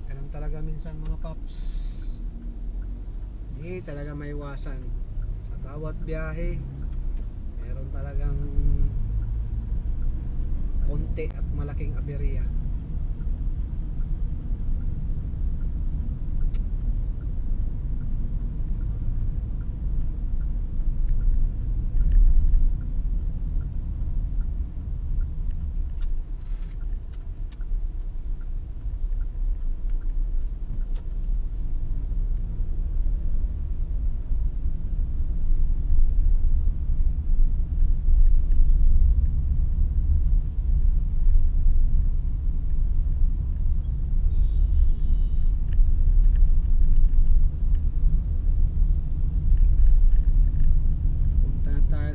Ganun talaga minsan mga paps, hindi talaga maiwasan. Sa bawat biyahe meron talagang konti at malaking aberya.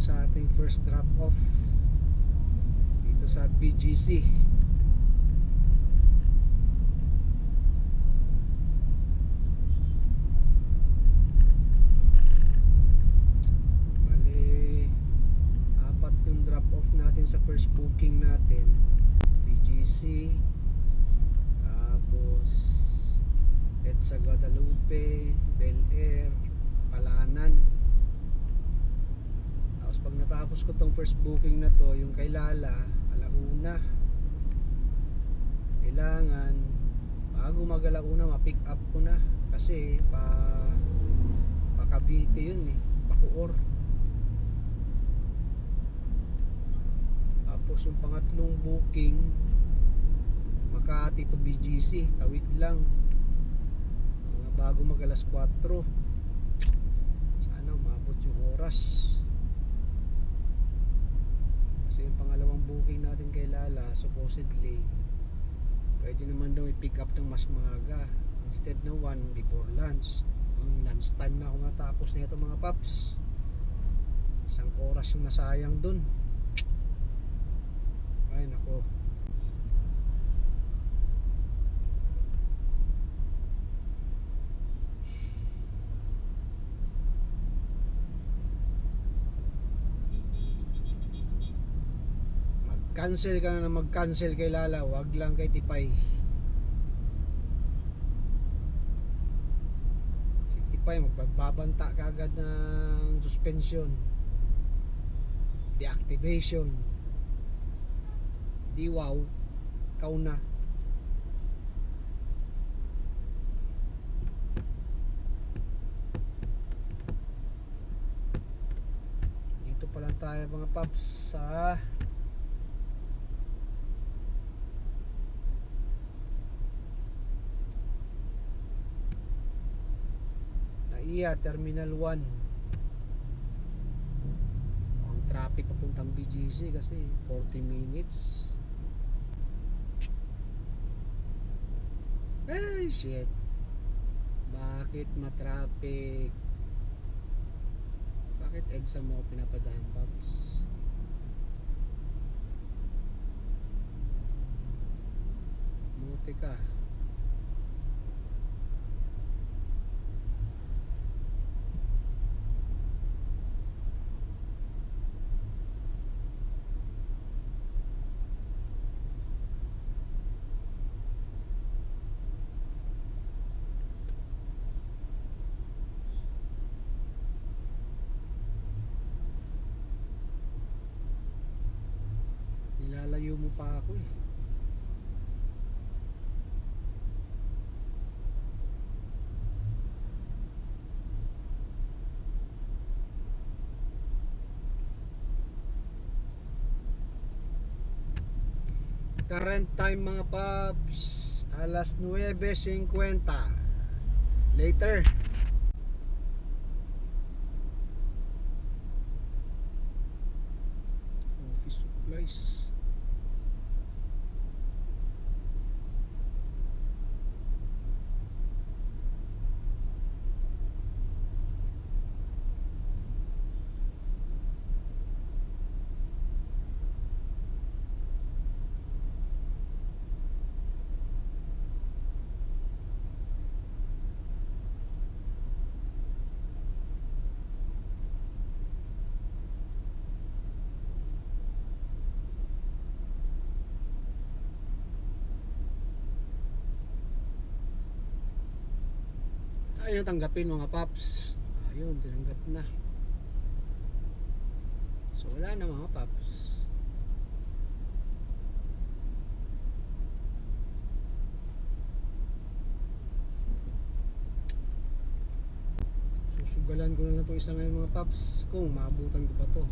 Sa ating first drop off dito sa BGC. Bali, apat yung drop off natin sa first booking natin. BGC, tapos EDSA Guadalupe, Bel Air, Palanan. Tapos pag natapos ko tong first booking na to, yung kay Lala, alauna, kailangan bago mag-alauna ma-pick up ko na kasi pa Cavite yun Bacoor. Tapos yung pangatlong booking Makati to BGC, tawid lang, mga bago mag alas 4. Sana umabot yung oras. Yung pangalawang booking natin kay Lala, supposedly pwede naman daw i-pick up ng mas maaga instead ng 1 before lunch. Lunch time na ako natapos na ito mga paps. Isang oras yung nasayang dun. Ay nako. Cancel ka na mag-cancel kay Lala, wag lang kay Tipay. Si Tipay magbabanta ka agad ng suspension, deactivation, di wow, ikaw na. Dito pa lang tayo mga paps sa Terminal 1. traffic papuntang BGC kasi 40 minutes. Ay shit, bakit matraffic? Bakit EDSA mo pinapadaan, Pops? Muti ka. Nilalayo mo pa ako eh. Current time mga Pops, alas 9:50. Later. Office supplies. Ayun, tanggapin mga Pops. Ayun, tinanggap na. So wala na mga Pops. Susugalan ko na lang itong isa ngayon mga Pops, kung maabutan ko pa to.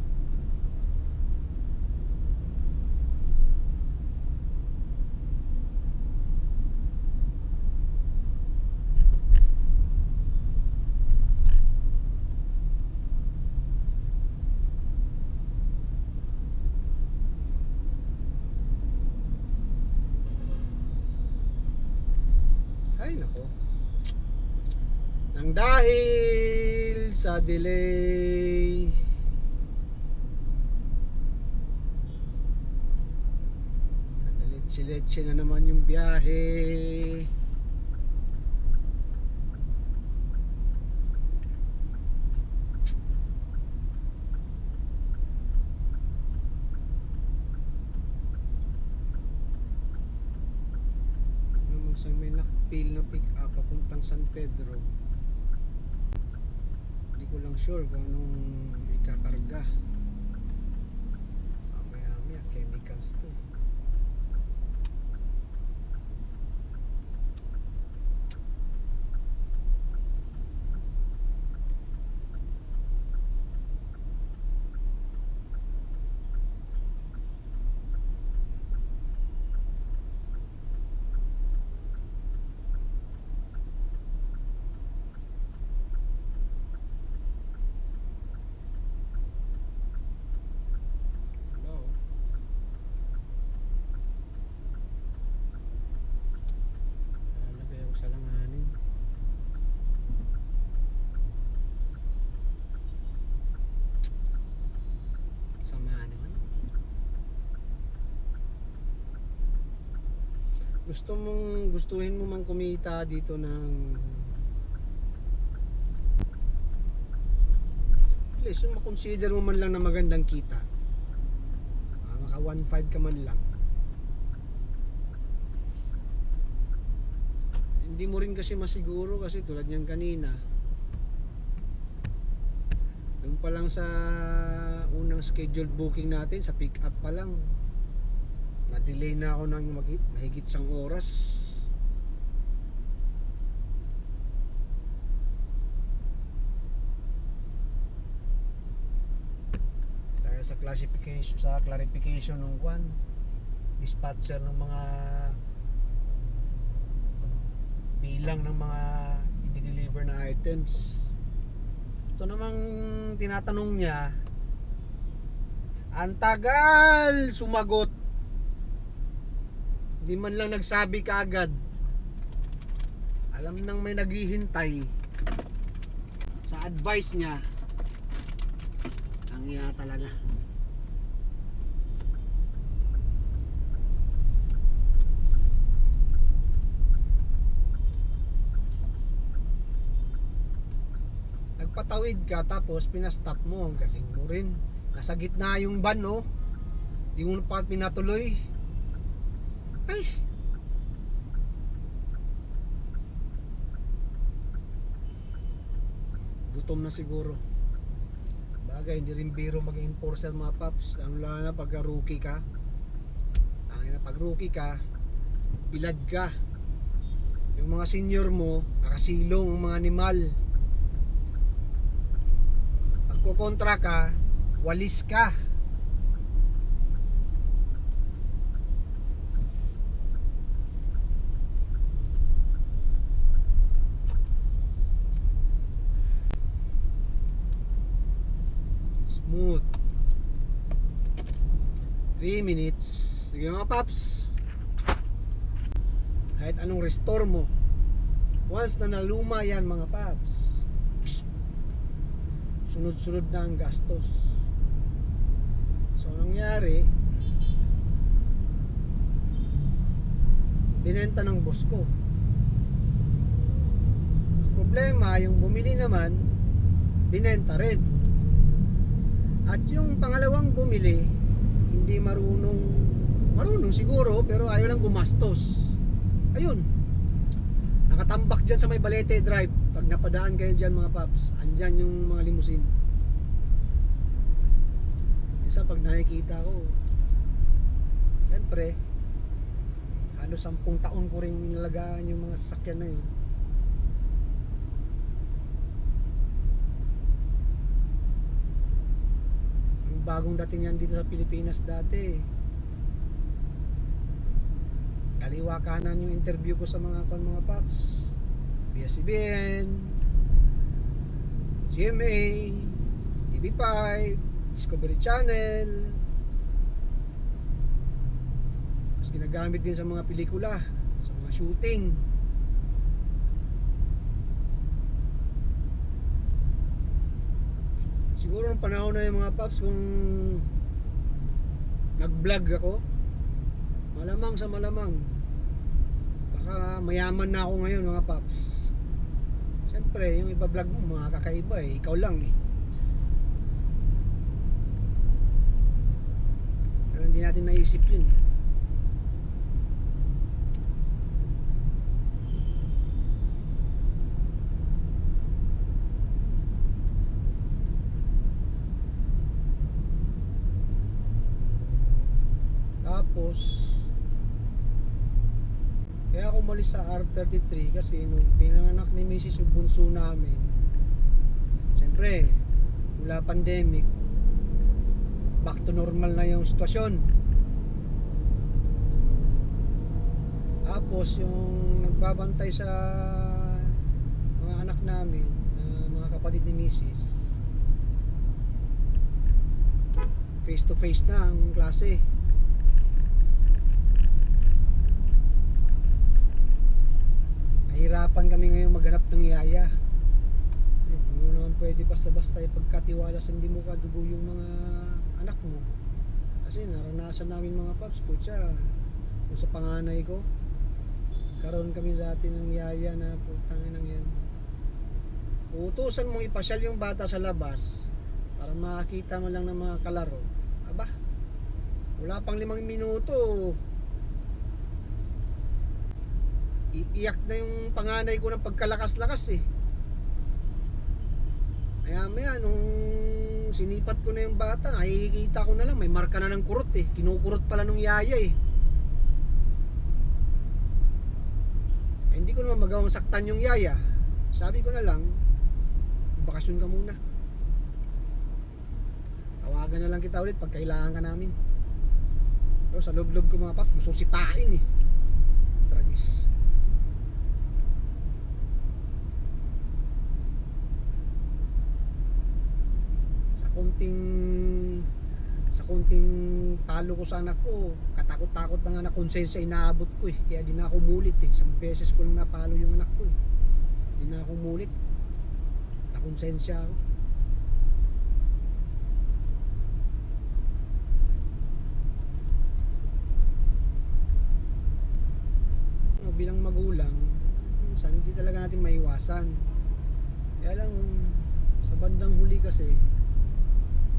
Ay nako, nang dahil sa delay, kadalitsi-litsi na naman yung biyahe. Sa may nakapil na pick up papuntang San Pedro, hindi ko lang sure kung anong ikakarga. Mamaya chemicals to. Sa langanin. Sama naman. Gustuhin mo man kumita dito ng at least makonsider mo man lang na magandang kita. Maka 1.5 ka man lang. Hindi mo rin kasi masiguro kasi tulad niyang kanina, yung pa lang sa unang scheduled booking natin, sa pick up pa lang na-delay na ako ng mahigit 1 oras. Dahil sa clarification ng dispatcher ng mga bilang ng mga i-deliver na items. Ito namang tinatanong niya, Ang tagal sumagot. Di man lang nagsabi kaagad. Alam nang may naghihintay sa advice niya. Ang iya talaga. Nagpatawid ka tapos pinastop mo. Ang galing mo rin. Nasa gitna yung van, no? Di mo pa pinatuloy. Ay, gutom na siguro. Bagay, hindi rin biro maging enforcer mga paps. Ang lalo na pag rookie ka. Ang na pag rookie ka, bilad ka. Yung mga senior mo, nakasilong ang mga animal. Pag kukontra ka, walis ka. Smooth. 3 minutes. Sige mga paps. Kahit anong restore mo, once na naluma yan mga paps, sunod-sunod na ang gastos. So nangyari, binenta ng boss ko. Ang problema, yung bumili naman, binenta rin. At yung pangalawang bumili, hindi marunong siguro, pero ayaw lang gumastos. Ayun, nakatambak dyan sa may Balete Drive. Pag napadaan kayo dyan mga paps, andyan yung mga limousine. Isa pag nakikita ko, siyempre halos 10 taon ko rin inalagaan yung mga sasakyan na yun. Yung bagong dating yan dito sa Pilipinas dati, kaliwa kanan yung interview ko sa mga paps, ABS-CBN, GMA, TV5, Discovery Channel. Mas ginagamit din sa mga pelikula, sa mga shooting. Siguro ng panahon na yung mga paps, kung nag-vlog ako, malamang sa malamang baka mayaman na ako ngayon mga paps. Siyempre yung iba vlog mo mga kakaiba eh, ikaw lang eh. Pero hindi natin naisip yun eh. Tapos kaya ako umalis sa R33 kasi nung pinanganak ni Mrs. yung bunso namin, siyempre mula pandemic, back to normal na yung sitwasyon. Tapos yung nagbabantay sa mga anak namin, mga kapatid ni Mrs., face to face na ang klase. Nahirapan kami ngayon maghanap ng yaya. Hindi mo naman pwede basta-basta ipagkatiwala sa hindi mo kadugo yung mga anak mo. Kasi naranasan namin mga paps, putya, kung sa panganay ko, karoon kami dati ng yaya na putangin ng yan. Uutusan mong ipasyal yung bata sa labas para makakita mo lang ng mga kalaro. Aba, wala pang 5 minuto, iiyak na yung panganay ko ng pagkalakas-lakas eh. Kaya maya nung sinipat ko na yung bata, nakikita ko na lang may marka na ng kurot eh. Kinukurot pala nung yaya eh. Hindi ko naman magawang saktan yung yaya. Sabi ko na lang, bakasyon ka muna, tawagan na lang kita ulit pag kailangan ka namin. Pero sa loob-loob ko mga paps, gusto sipain eh. Tragis. Sa konting palo ko sa anak ko, katakot-takot na nga na konsensya inaabot ko eh. Kaya di na ako mulit eh. Isang beses ko lang napalo yung anak ko eh. Di na ako mulit. Na konsensya ako. Bilang magulang, minsan hindi talaga natin maiwasan. Kaya lang sa bandang huli kasi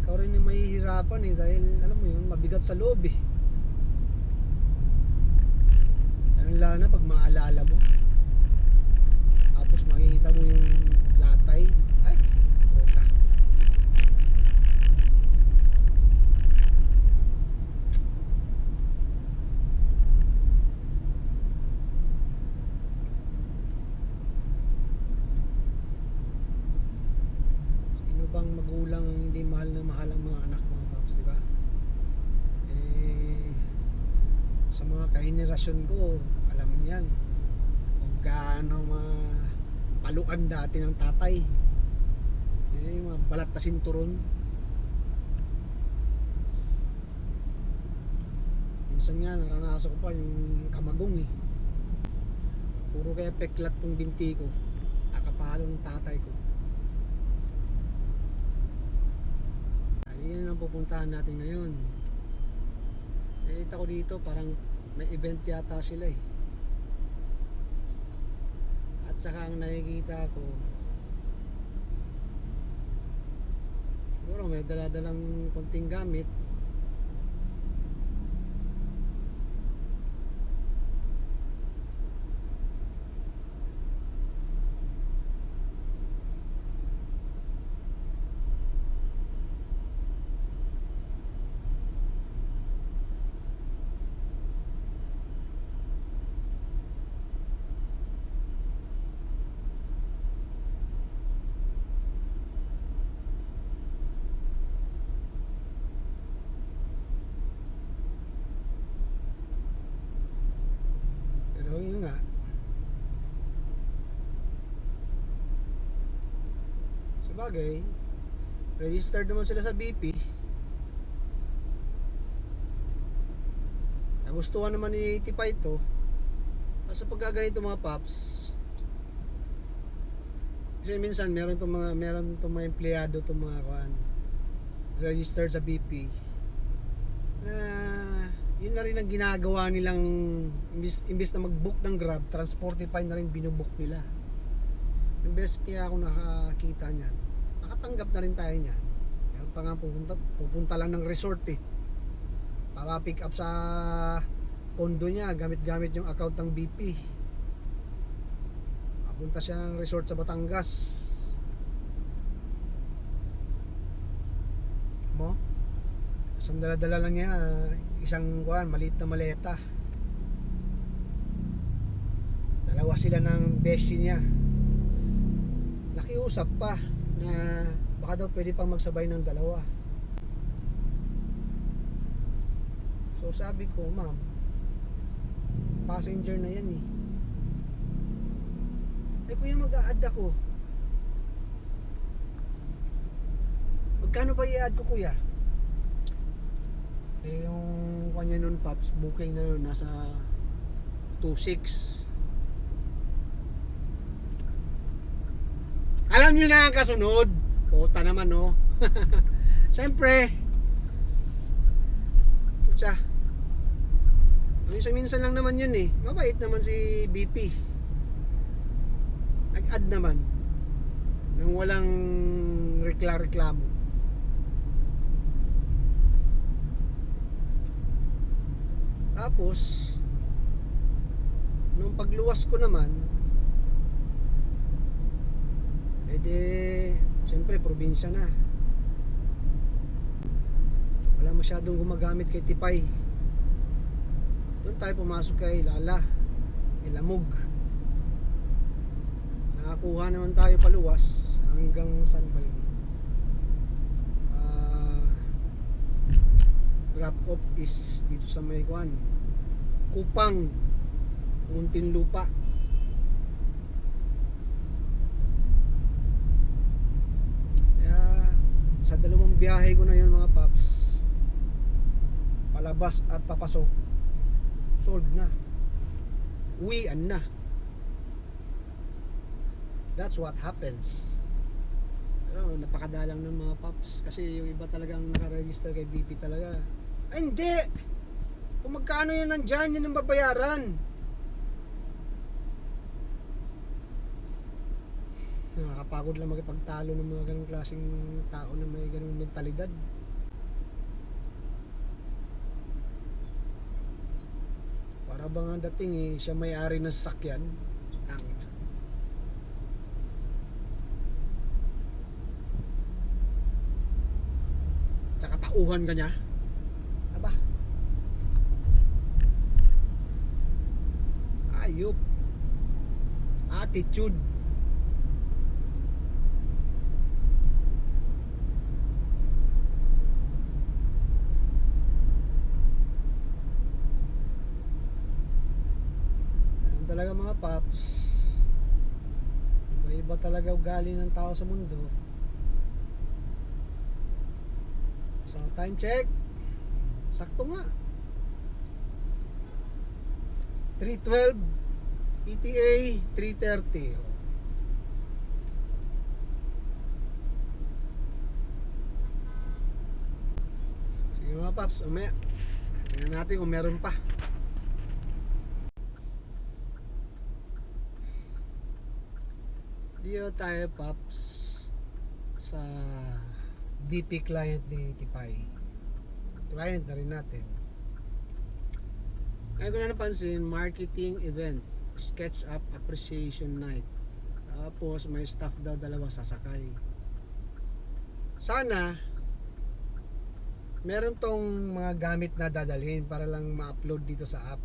ikaw rin yung mahihirapan eh, dahil alam mo yun, mabigat sa loob eh. Lalo na pag maalala mo, tapos makikita mo yung latay, ay puta. Bang magulang ang hindi mahal na mahal ang mga anak, mga paps, di ba? Eh, sa mga kahenerasyon ko, alam niyan kung gaano mapaluan dati ng tatay. Yung mga balat na sinturon. Minsan nga naranasan ko pa yung kamagong eh. Puro kaya peklat tong binti ko, nakapalo ng tatay ko. Yan ang pupuntahan natin ngayon. Nakita ko dito parang may event yata sila eh. At saka ang nakikita ko, siguro may daladalang konting gamit. Yun nga, sa bagay registered naman sila sa BP. Nagustuhan naman ni Tipa ito. Sa pagkaganito mga paps, kasi minsan meron tong mga empleyado, tong mga kuan registered sa BP na yun na rin ang ginagawa nilang, imbis na mag-book ng Grab, Transportify na rin binubook nila. Yung best kaya ako nakakita niyan, nakatanggap na rin tayo niyan. Meron pa nga pupunta lang ng resort eh, para pick up sa condo niya, gamit-gamit yung account ng BP. Papunta siya ng resort sa Batangas mo. Isang dala-dala lang niya, isang maliit na maleta. Dalawa sila ng bestie niya. Nakiusap pa na baka daw pwede pang magsabay ng dalawa. So sabi ko, ma'am, passenger na yan eh. Eh kuya, mag-a-add ako. Magkano ba i-add ko kuya? Eh yung kanya nun paps, booking na nun nasa 2.6. Alam nyo na ang kasunod. Puta naman no. Siyempre putya, minsan lang naman yun eh. Mabait naman si BP. Nag-add naman nang walang reklamo. Tapos nung pagluwas ko naman, siyempre probinsya na, wala masyadong gumagamit kay Tipay. Doon tayo pumasok kay Lala, Ilamog. Nakakuha naman tayo paluwas hanggang saan ba yun? Drop off is dito sa may kuan, Kupang, Muntinlupa. Kaya sa dalawang biyahe ko na yun mga paps, palabas at papasok, sold na, uwian na. That's what happens. Pero napakadalang ng mga paps, kasi yung iba talagang nakaregister kay BP talaga. Ay hindi, kung magkano yan nandyan, yun ang babayaran. Nakakapagod lang magpagtalo ng mga ganong klaseng tao na may ganong mentalidad. Para bang ang dating siya may-ari ng sasakyan. Tsaka tauhan ka niya. Aba, ayop, attitude. Ganun talaga mga paps. Iba-iba talaga ugali ng tao sa mundo. So time check, sakto nga, 3:12 ETA, 3:30. Sige mga paps, umaya tingnan natin kung meron pa. Dito tayo paps sa BP client ni Tipay. Client na rin natin. Ngayon ko na napansin, marketing event, sketch up appreciation night. Tapos may staff daw dalawa sasakay. Sana meron tong mga gamit na dadalhin para lang ma-upload dito sa app.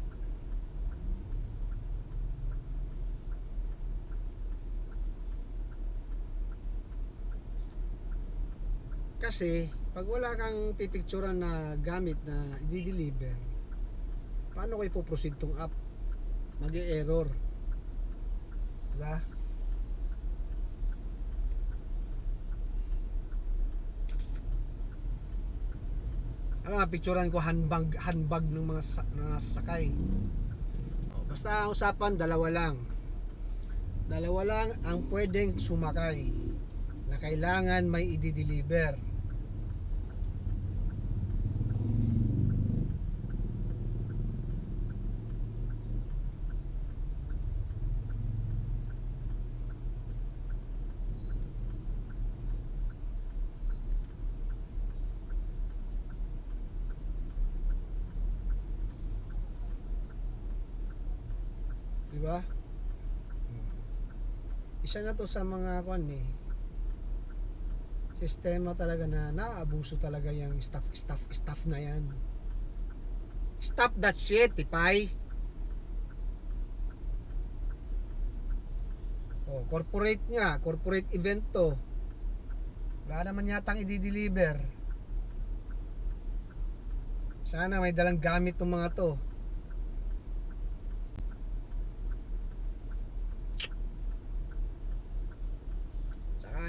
Kasi pag wala kang pipicturean na gamit na i-deliver, paano ko ipoproceed tong app? Mag-e-error, diba? Ano nga, picturean ko handbag ng mga sasakay. Basta ang usapan, dalawa lang ang pwedeng sumakay na kailangan may i-deliver. Diba? Isa na to sa mga sistema talaga na naabuso talaga yung staff na yan. Stop that shit, Tipay. Corporate event to. Wala naman yatang i-deliver. Sana may dalang gamit tong mga to.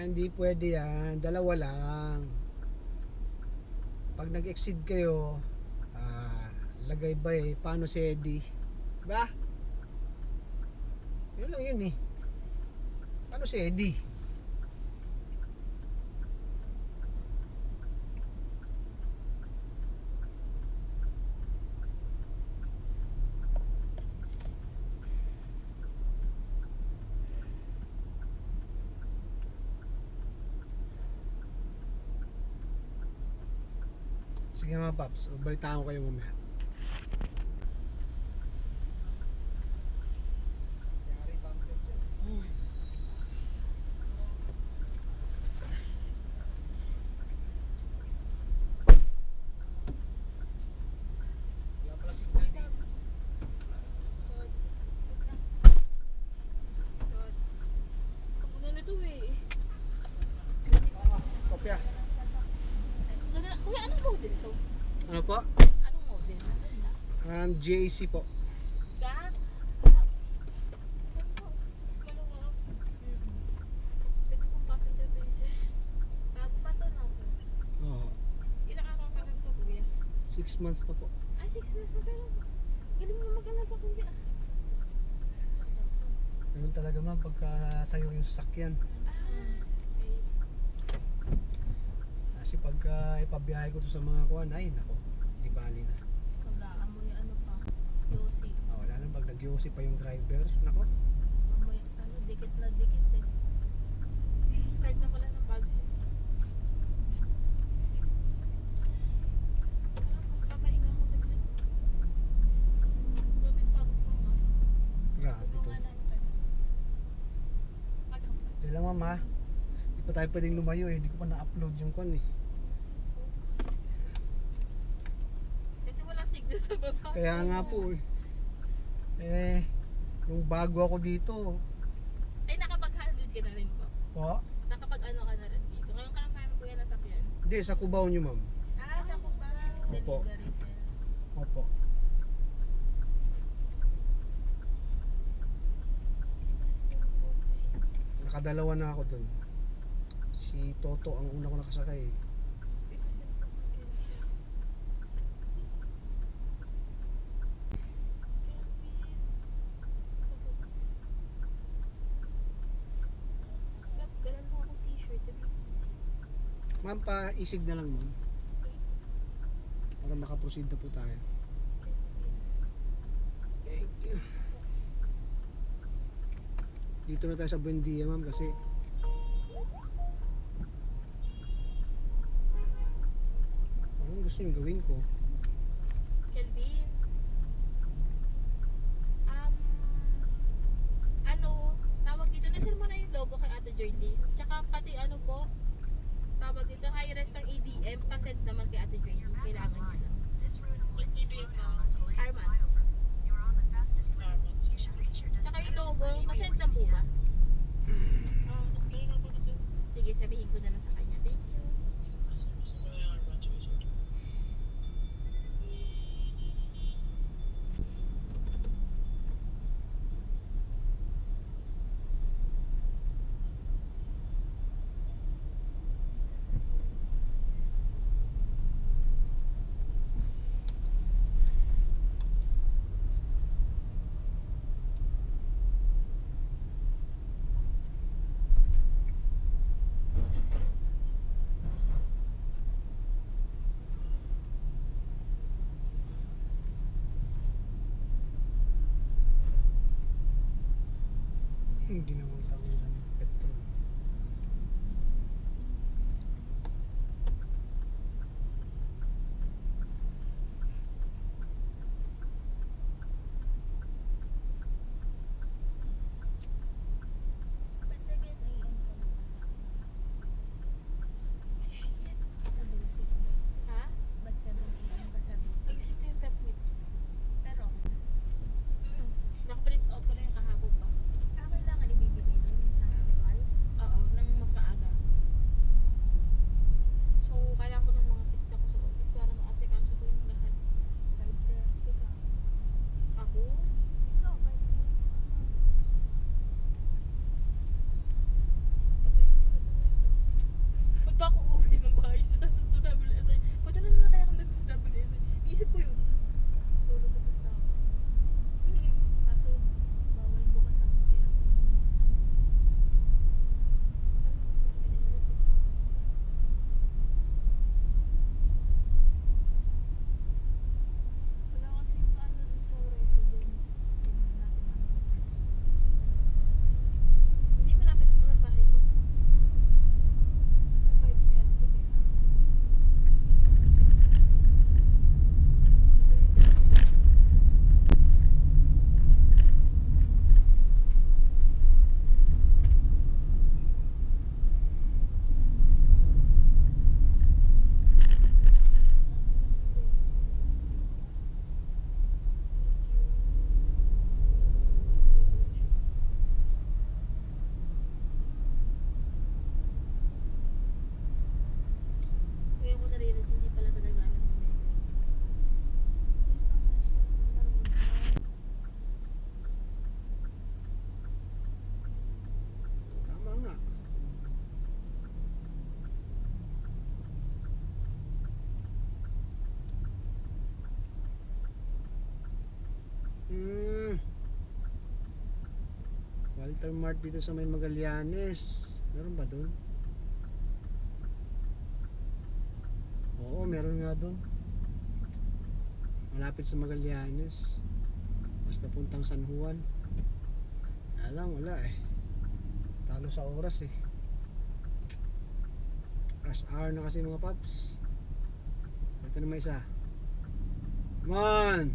Hindi pwede yan, dalawa lang. Pag nag-exceed kayo, lagay ba paano si Eddie? Diba? Yun lang yun Paano si Eddie? Sige mga paps, balitaan ko kayo mamaya. Kopya. Kuya, anong model to? Ano po? Anong model? GAC po. Ka? Maluwag. Pwede kong passenger basis. Bago pa to, no? Oo. Ilang araw ka lang to, kuya? 6 months na po. Ay, 6 months na pero galing mo mag-alaga kuya. Ganun talaga ma'am pagka sayo yung sasakyan. Okay. Kasi pagka ipabiyahe ko to sa mga kuhan, ay nako, di bali na. Mag-aamoy ano pa. Yosi. Wala lang pag nag-yosi pa yung driver. Nako, Amoy, ano, dikit na dikit eh. Start na pala ng bag sis. Papahinga ako sa grid. Grabe pagod mo nga. grabe to. Tulungan namin tayo. Pagod. Ito lang ma'am ha. Di pa tayo pwedeng lumayo eh. Di ko pa na-upload yung kuhan eh. Kasi walang signal sa baba. Kaya nga po eh. Eh, nung bago ako dito, Ay, nakapag-100 ka na rin po. po, Nakapag-ano ka na rin dito. Ngayon ka lang namin kuya nasakyan. hindi, sa Cubao nyo ma'am. Ah, sa Cubao. Opo. Delivery din. Opo. Nakadalawa na ako dun. Si Toto ang una ko nakasakay eh. Galan mo akong t-shirt. Ma'am, pa-isig na lang ma'am. Para makaproceed na po tayo. Thank you. Dito na tayo sa Buendia ma'am kasi anong gusto nyo gawin ko? Kelvin. Ano, tawag dito, nasir mo na yung logo kay Ate Joylene. Tsaka pati ano po, tawag dito, high res ng ADM, pasend naman kay Ate Joylene. Kailangan niya lang. Arman. Tsaka yung logo, masend na po ba? Sige, sabihin ko na lang sa kanya. Thank you. Hindi naman tawiran ng petrol. Ha? Ayusin ko yung pet meat. Pero, nakaprint out ko na yung kahapon pa. Kailangan ibibigay doon. Watermart dito sa may Magallanes. Meron ba doon? Oo, meron nga doon. Malapit sa Magallanes. Mas papuntang San Juan. Alam, wala eh. Talo sa oras eh. Rush hour na kasi mga paps. Ito na may isa. Come on!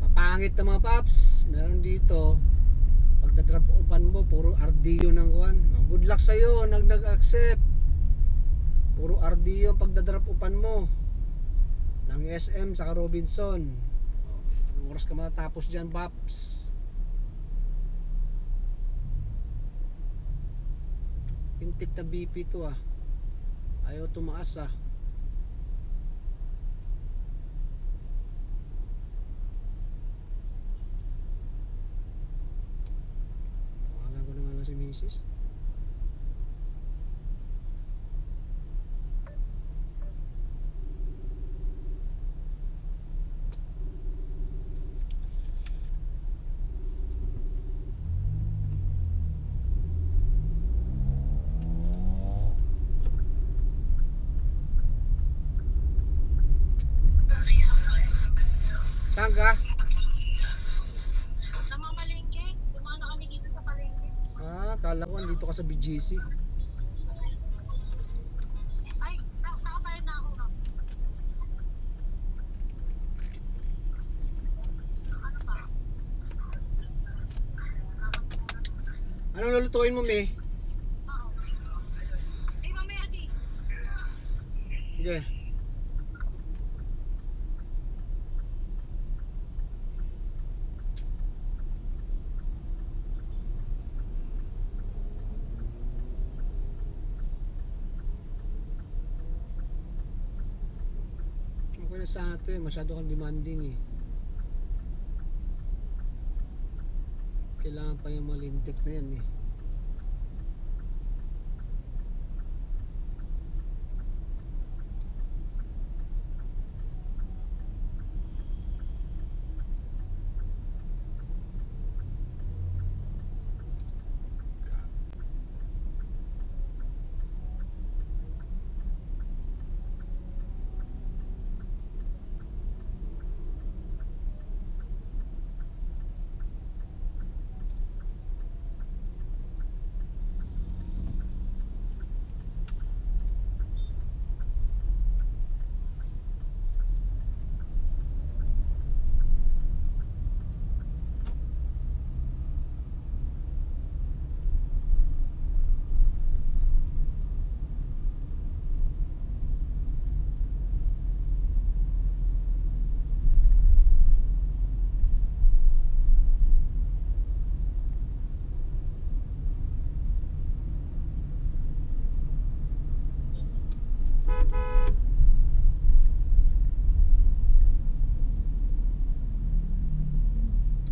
Papangit na mga paps. Meron dito. Pag na-drop upan mo, puro RDO ng kuhan. Good luck sa'yo, nag-accept. Puro RDO pag na-drop upan mo. Ng SM saka Robinson. Anong oras ka matatapos dyan, paps? Pintik na BP to ah. Ayaw tumaas ah. Tawagan ko na nga lang si Mrs. Saan ka? Sa Mamalengke, dumaan na kami dito sa palengke. Ah, kala ko dito ka sa BGC. Ay, nakabayad na ako. Ano pa? Anong lulutuin mo, me? Oo. Eh, mamaya di. Sige. Okay na sana to eh. Masyado kang demanding eh. Kailangan pa yung mga lintik na yan eh.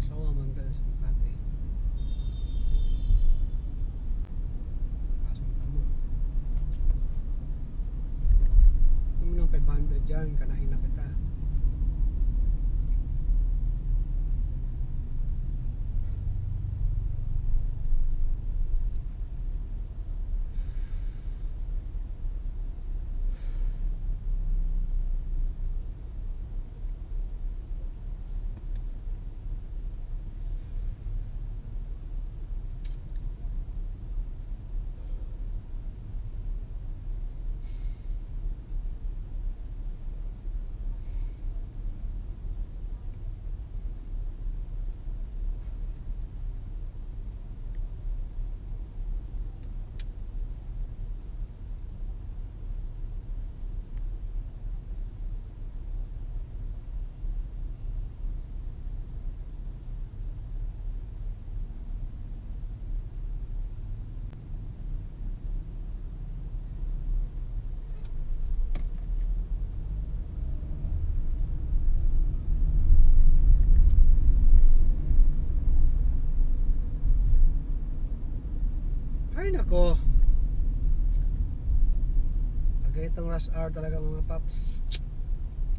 Sawa man dala sa Makati. Pasok ka mo. Kung nang 500 dyan, kanain na kita. Ay nako. rush hour talaga mga paps.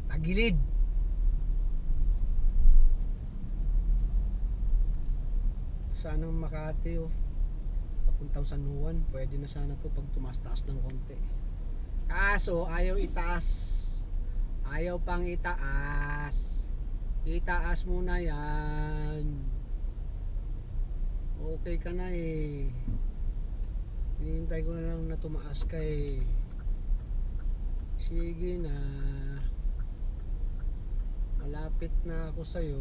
Tagilid. Sana Makati oh. Papuntang San Juan, pwede na sana to pag tumaas-taas ng konti. Kaso ayaw itaas. Ayaw pang itaas. Itaas muna yan. Okay ka na eh. Hinihintay ko na lang na tumaas ka eh. Sige na. Malapit na ako sa'yo.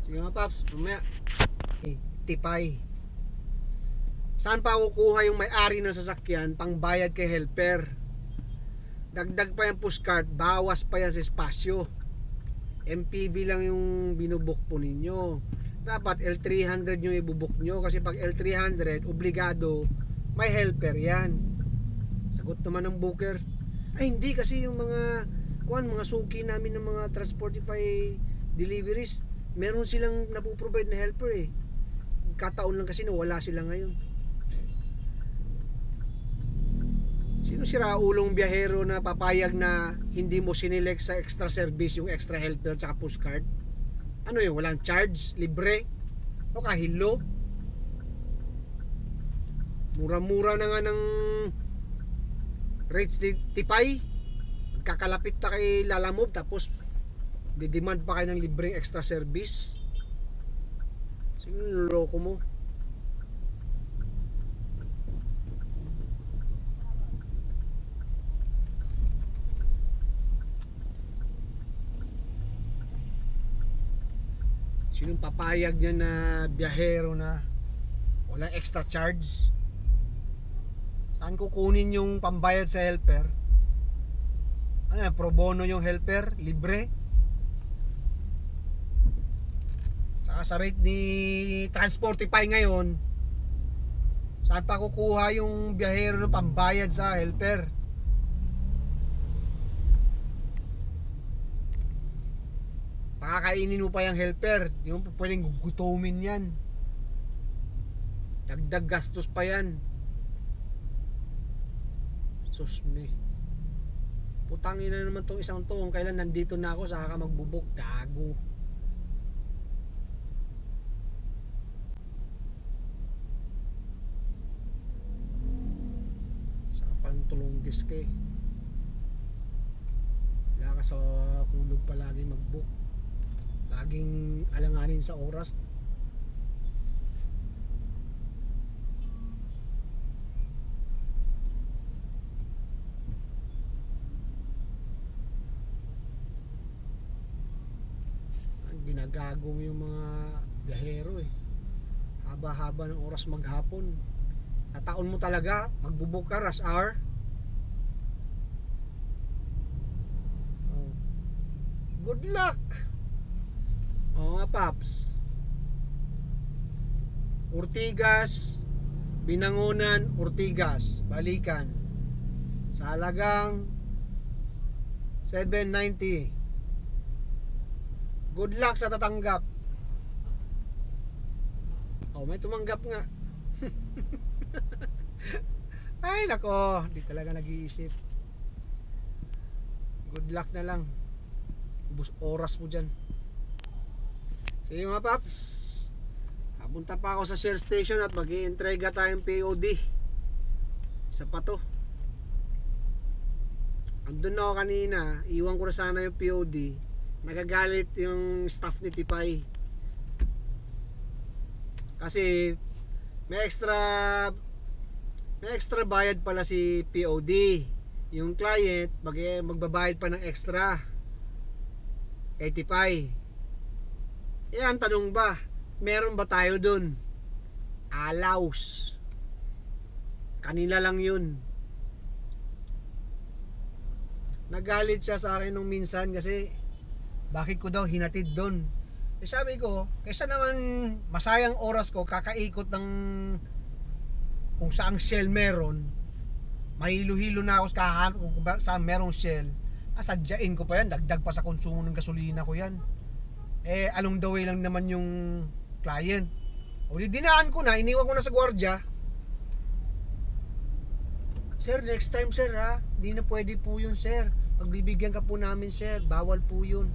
Sige mga paps, mamaya. Tipay. Saan pa kukuha yung may-ari ng sasakyan pang bayad kay helper? Dagdag pa yung pushcart, bawas pa yan sa espasyo. MPV lang yung binubuk po ninyo. Dapat L300 yung ibubuk nyo, kasi pag L300 obligado may helper yan. Sagot naman ng booker, ay hindi, kasi yung mga mga suki namin ng mga Transportify deliveries, meron silang napoprovide na helper eh. Kataon lang kasi na wala sila ngayon. Sino siraulong biyahero na papayag na hindi mo sinelect sa extra service yung extra helper at pushcart? Ano yun? Walang charge? Libre? O kahilo? Mura-mura na nga ng rates ni Tipay. Kakalapit na kay Lalamove tapos didemand pa kayo ng libreng extra service. Sino niloloko mo? Sinong papayag niya na biyahero na walang extra charge? Saan kukunin yung pambayad sa helper? Ano, pro bono yung helper? Libre? Saka sa rate ni Transportify ngayon, saan pa kukuha yung biyahero ng pambayad sa helper? Pakakainin mo pa yung helper, di mo pwedeng gugutomin yan. Dagdag gastos pa yan. Susme. Putangin na naman tong isang to, kung kailan nandito na ako saka ka magbubok. Gago. Saka parang tulunggis ka eh. Wala ka sa kulog palagi magbook. Laging alanganin sa oras. Ginagago mo yung mga biyahero eh. Haba-haba ng oras maghapon. Tataon mo talaga magbubuk ka rush hour. Good luck. Mga paps. Ortigas, Binangonan, Ortigas, balikan sa halagang 790. Good luck sa tatanggap. Oh, may tumanggap nga. Ay nako, di talaga nag-iisip. Good luck na lang. Ubus oras mo dyan. Sige mga paps, punta pa ako sa Shell Station at mag-i-entrega tayong POD. Isa pa to. Andun na ako kanina, iwan ko na sana yung POD. Nagagalit yung staff ni Tipay kasi may extra bayad pala si POD. Yung client magbabayad pa ng extra kay Tipay. Yan, tanong ba, meron ba tayo dun? Alaus. Kanila lang yun. Nagalit siya sa akin nung minsan kasi bakit ko daw hinatid dun. Eh sabi ko, kaysa naman masayang oras ko kakaikot ng kung saang Shell meron, mahilo-hilo na ako sa kahanap kung saan merong Shell. Sadyain ko pa yan, dagdag pa sa konsumo ng gasolina ko yan. Eh along the way lang naman yung client. O di dinaan ko na, iniwan ko na sa gwardiya. Sir, next time sir ha. Hindi na pwede po yun sir. Pagbibigyan ka po namin sir. Bawal po yun.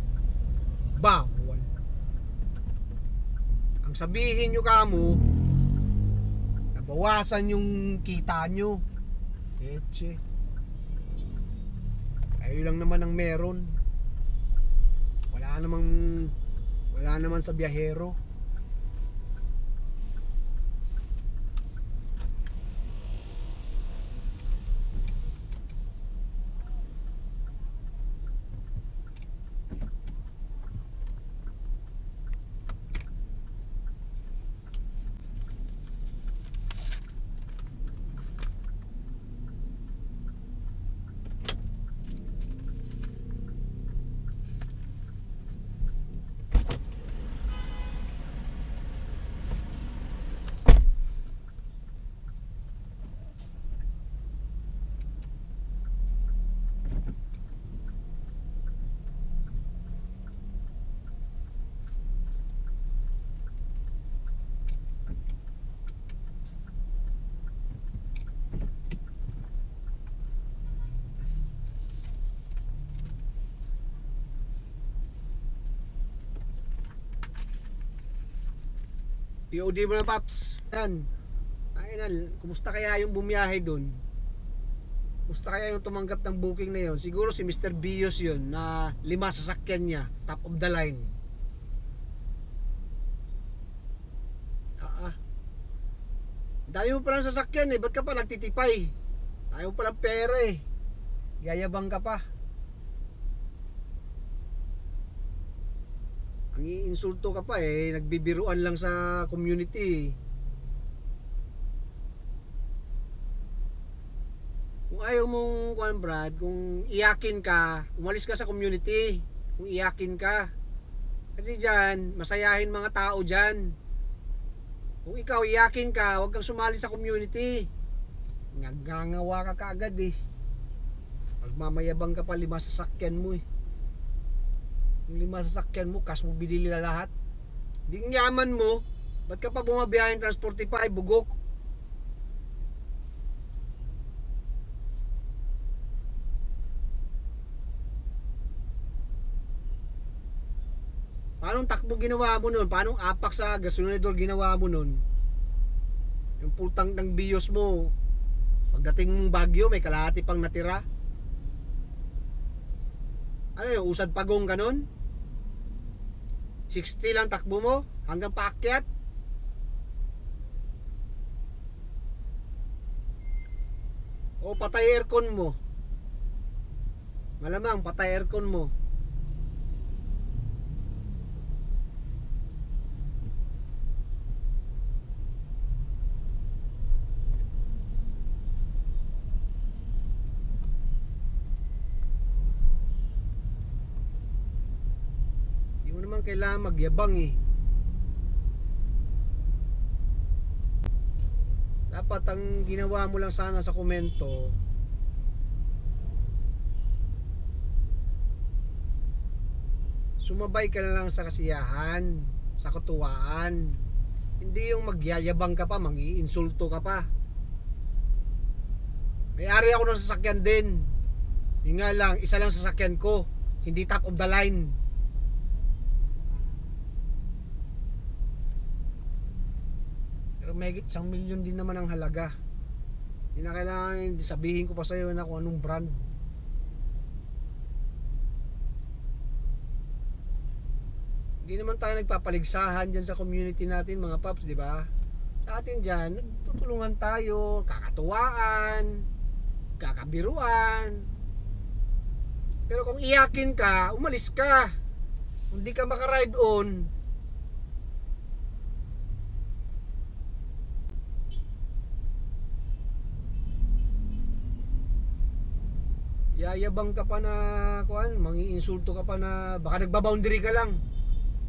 Bawal. Ang sabihin nyo kamo, nabawasan yung kita nyo. Eche. Kayo lang naman ang meron. Wala naman sa biyahero. POD mo na paps. Yan. Ay, kumusta kaya yung bumiyahe dun? Kumusta kaya yung tumanggap ng booking na yon? Siguro si Mr. Bios yun na 5 sasakyan niya, top of the line. Dami mo palang sasakyan eh, ba't ka pa nagtitipay? Dami mo palang pera eh. Yayabang ka pa. Ang iinsulto ka pa eh, nagbibiruan lang sa community. Kung ayaw mong kuan Brad, kung iyakin ka, umalis ka sa community. Kung iyakin ka. Kasi dyan, masayahin mga tao dyan. Kung ikaw iyakin ka, huwag kang sumali sa community. Nagangawa ka kaagad eh. Pagmamayabang ka pa, 5 sasakyan mo eh. Yung 5 sasakyan mo, cash mo binili na lahat. Ding yaman mo, ba't ka pa bumabiyahin Transportify, bugok? Paano takbo ginawa mo nun? Paano apak sa gasolinador ginawa mo nun? Yung pultang ng bios mo, pagdating mong Baguio, may kalahati pang natira. Ano yung usad pagong ganon? 60 lang takbo mo hanggang paakyat. O patay aircon mo. Malamang patay aircon mo. Kailangan magyabang eh. Dapat ang ginawa mo lang sana sa komento, sumabay ka na lang sa kasiyahan, sa katuwaan. Hindi yung magyayabang ka pa, mangiinsulto ka pa. May-ari ako ng sasakyan din. Yung nga lang, isa lang sasakyan ko, hindi top of the line. Pero mahigit 1 milyon din naman ang halaga. Hindi na kailangan sabihin ko pa sa iyo na kung anong brand. Hindi naman tayo nagpapaligsahan dyan sa community natin mga paps, di ba? Sa atin dyan, tutulungan tayo, kakatuwaan, kakabiruan. Pero kung iyakin ka, umalis ka. Kung di ka makaride on, yayabang ka pa na kuan, mangiinsulto ka pa na baka nagba-boundary ka lang.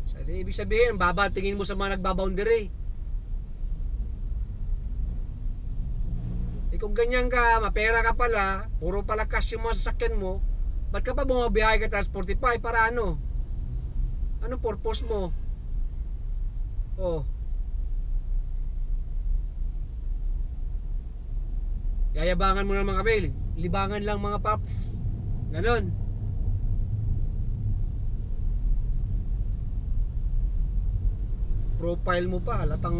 So, ibig sabihin, babatingin mo sa mga nagba-boundary. Kung ganyan ka, mapera ka pala, puro pala cash yung mga sasakyan mo, ba't ka pa bumabiyahe ka Transportify? Para ano? Anong purpose mo? Oh. Yayabangan mo naman kami. Libangan lang mga paps. Ganon. Profile mo pa, halatang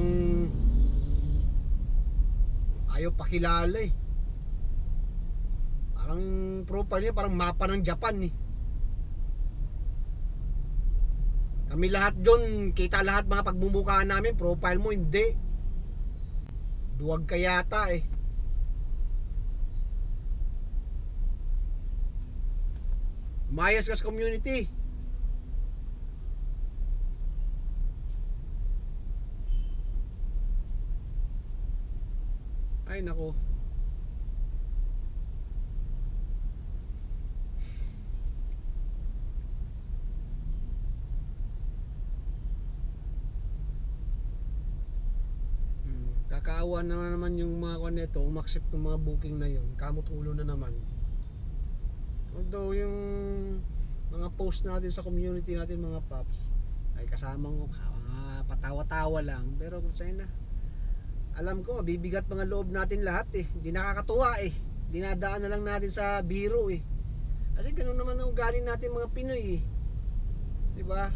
ayaw pakilala eh. Parang profile niya, parang mapa ng Japan eh. Kami lahat dyan, kita lahat mga pagmumukha namin. Profile mo, hindi. Duwag ka yata eh. Umayos ka sa community. Ay nako. Kakaawa na naman yung mga kaneto, umaksip ng mga booking na yun. Kamot ulo na naman. Although yung mga post natin sa community natin mga paps ay kasamang mga patawa-tawa lang, pero kung sa'yo na, alam ko mabibigat mga loob natin lahat eh. Hindi nakakatuwa eh. Dinadaan na lang natin sa biro eh. Kasi ganoon naman ang ugali natin mga Pinoy eh. Diba?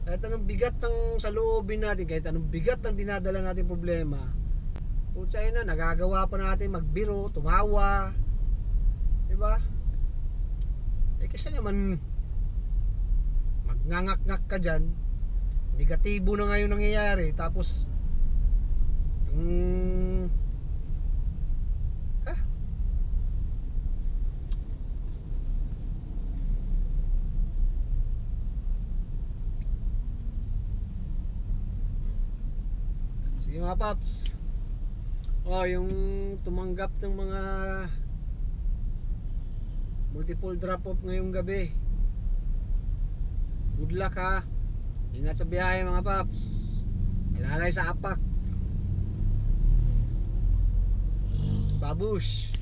Kahit anong bigat ng sa loobin natin, kahit anong bigat ng dinadala natin problema, kung sa'yo na, nagagawa pa natin magbiro, tumawa. Diba? Eh kasi naman magngangak-ngak ka dyan, negatibo na ngayon nangyayari, tapos sige mga paps. Yung tumanggap ng mga multiple drop off ngayong gabi, good luck ha. Ingat sa biyahe mga paps. Ilalay sa apak. Babush.